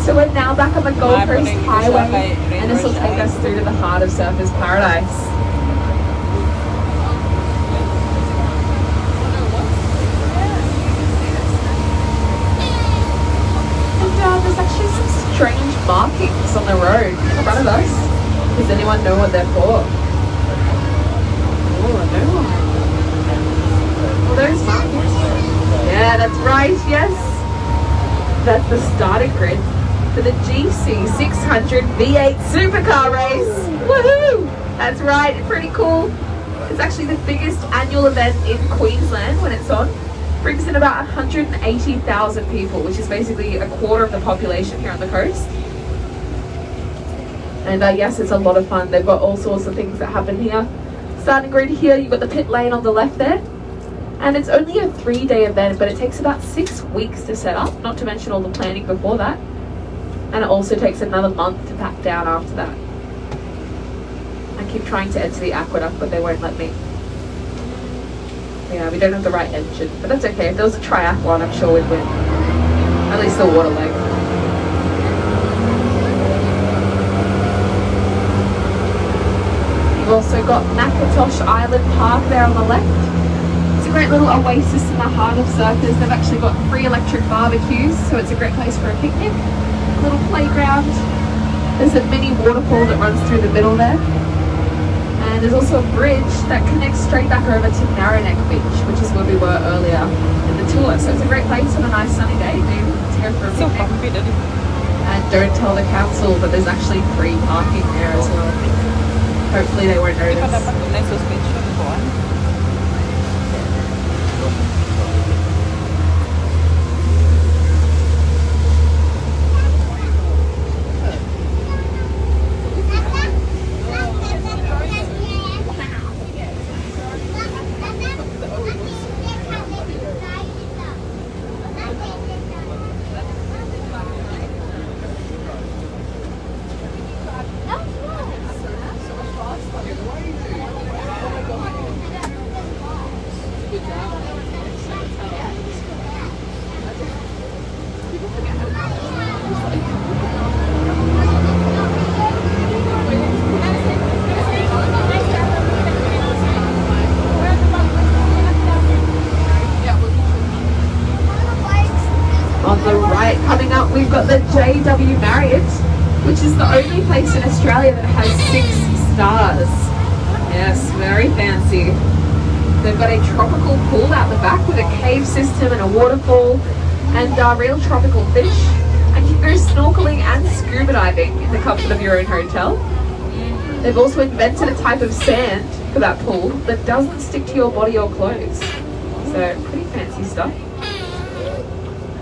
So we're now back on the Gold Coast Highway, and this will take us through to the heart of Surfers Paradise. And there's actually some strange markings on the road in front of us. Does anyone know what they're for? Oh, no one. Well, those markings. Yeah, that's right, yes. That's the starting grid for the GC600 V8 Supercar race. Woohoo! That's right, pretty cool. It's actually the biggest annual event in Queensland when it's on. Brings in about 180,000 people, which is basically a quarter of the population here on the coast. And yes, it's a lot of fun. They've got all sorts of things that happen here. Starting grid here, you've got the pit lane on the left there. And it's only a 3-day event, but it takes about 6 weeks to set up, not to mention all the planning before that. And it also takes another month to pack down after that. I keep trying to enter the aqueduct, but they won't let me. Yeah, we don't have the right engine, but that's okay. If there was a triathlon, I'm sure we'd win. At least the water leg. You've also got Nakatosh Island Park there on the left. It's a great little oasis in the heart of Circus. They've actually got free electric barbecues, so it's a great place for a picnic. Little playground. There's a mini waterfall that runs through the middle there. And there's also a bridge that connects straight back over to Narrowneck Beach, which is where we were earlier in the tour. So it's a great place on a nice sunny day to go for a So picnic. comfy, Daddy. And don't tell the council, but there's actually free parking there as well. Hopefully they won't Di pa notice. dapat tunay suspension ko, ah? On the right, coming up, we've got the JW Marriott, which is the only place in Australia that has 6 stars. Yes, very fancy. They've got a tropical pool out the back with a cave system and a waterfall and real tropical fish. And you can go snorkeling and scuba diving in the comfort of your own hotel. They've also invented a type of sand for that pool that doesn't stick to your body or clothes. So pretty fancy stuff.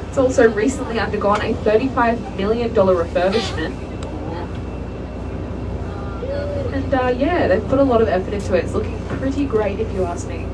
It's also recently undergone a $35 million refurbishment. And yeah, they've put a lot of effort into it. It's looking pretty great if you ask me.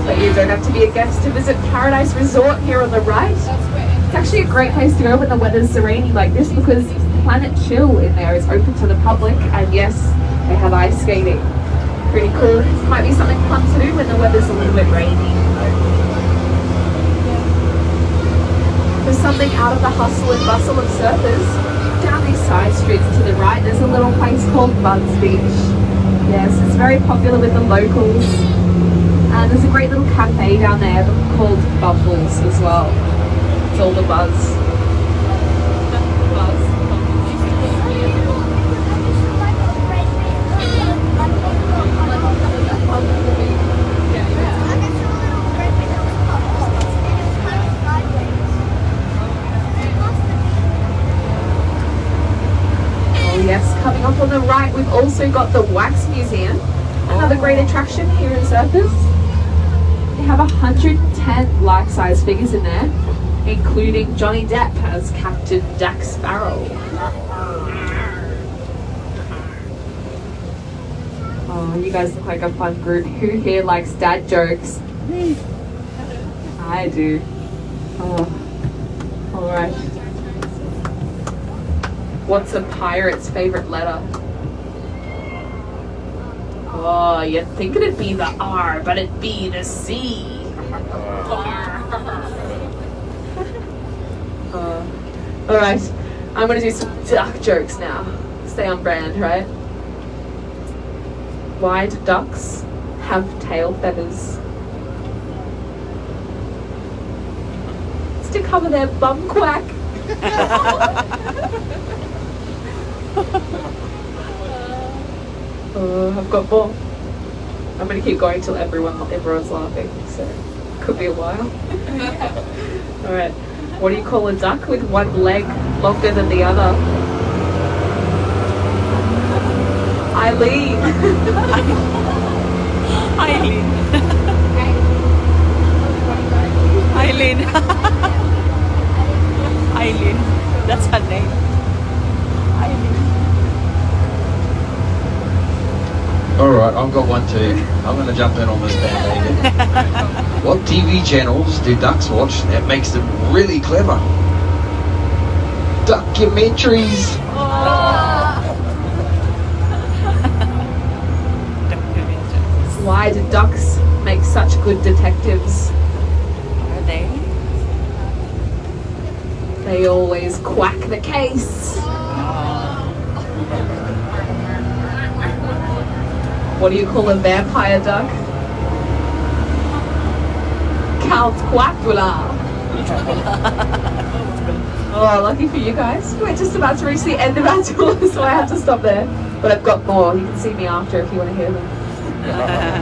But you don't have to be a guest to visit Paradise Resort here on the right. It's actually a great place to go when the weather's serene like this because Planet Chill in there is open to the public, and yes, they have ice skating. Pretty cool. Might be something fun to do when the weather's a little bit rainy. For something out of the hustle and bustle of surfers, down these side streets to the right, there's a little place called Bud's Beach. Yes, it's very popular with the locals. And there's a great little cafe down there called Bubbles as well. It's all the buzz. Oh yes, coming up on the right, we've also got the Wax Museum. Another great attraction here in Surfers. They have 110 life-size figures in there, including Johnny Depp as Captain Jack Sparrow. Oh, you guys look like a fun group. Who here likes dad jokes? Me. I do. Oh, alright. What's a pirate's favorite letter? Oh, you'd think it'd be the R, but it'd be the C. Alright, I'm gonna do some duck jokes now. Stay on brand, right? Why do ducks have tail feathers? It's to cover their bum quack. I've got more. I'm gonna keep going till everyone's laughing, so could be a while. Alright, what do you call a duck with one leg longer than the other? Eileen. Eileen. Eileen. Eileen. That's her name. Eileen. Alright, I've got one too. I'm going to jump in on this bandwagon. What TV channels do ducks watch that makes them really clever? Documentaries. Why do ducks make such good detectives? Are they? They always quack the case. What do you call a vampire duck? Count Quackula. Oh, lucky for you guys. We're just about to reach the end of our tour, so I have to stop there. But I've got more. You can see me after if you want to hear them.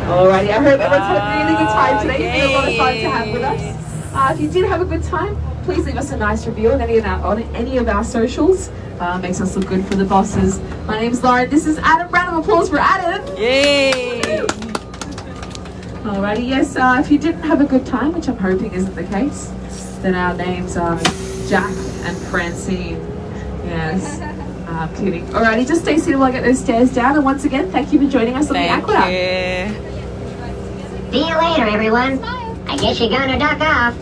Alrighty, I hope everyone's had a really good time today. It's been a lot of fun to have with us. If you did have a good time, please leave us a nice review on any of our socials. Makes us look good for the bosses. My name's Lauren. This is Adam. Round of applause for Adam. Yay! Alrighty, yes. If you didn't have a good time, which I'm hoping isn't the case, then our names are Jack and Francine. Yes. I'm kidding. Alrighty, just stay seated while I get those stairs down. And once again, thank you for joining us on the Thank Aqua. you. See you later, everyone. I guess you're gonna duck off.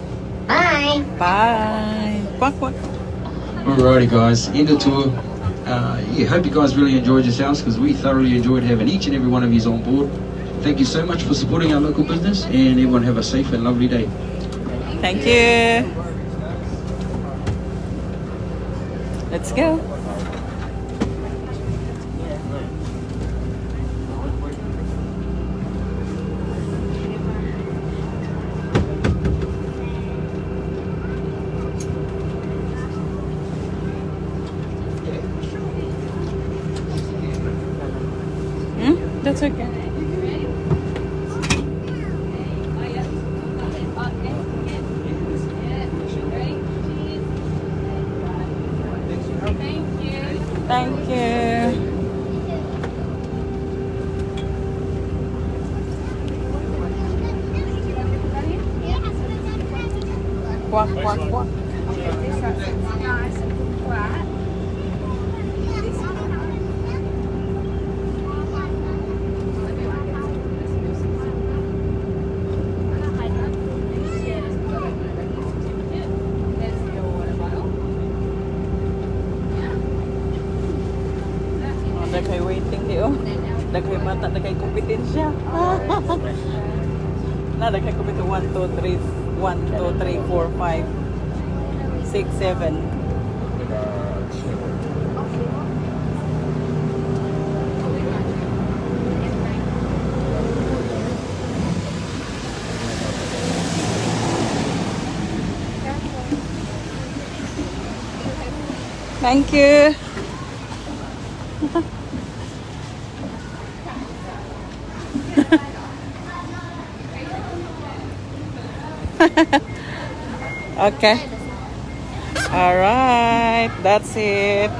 Bye. Bye. Quack, quack. Alrighty guys, end of tour. Hope you guys really enjoyed yourselves because we thoroughly enjoyed having each and every one of you on board. Thank you so much for supporting our local business, and everyone have a safe and lovely day. Thank you. Let's go. That's okay. Thank you. Quack, quack, quack. Daghay waiting di oh. Daghay mata, daghay kompetensya. Na daghay kompetensya 1 2 3 1 2 3 4 5 6 7. Thank you. Okay. All right. That's it.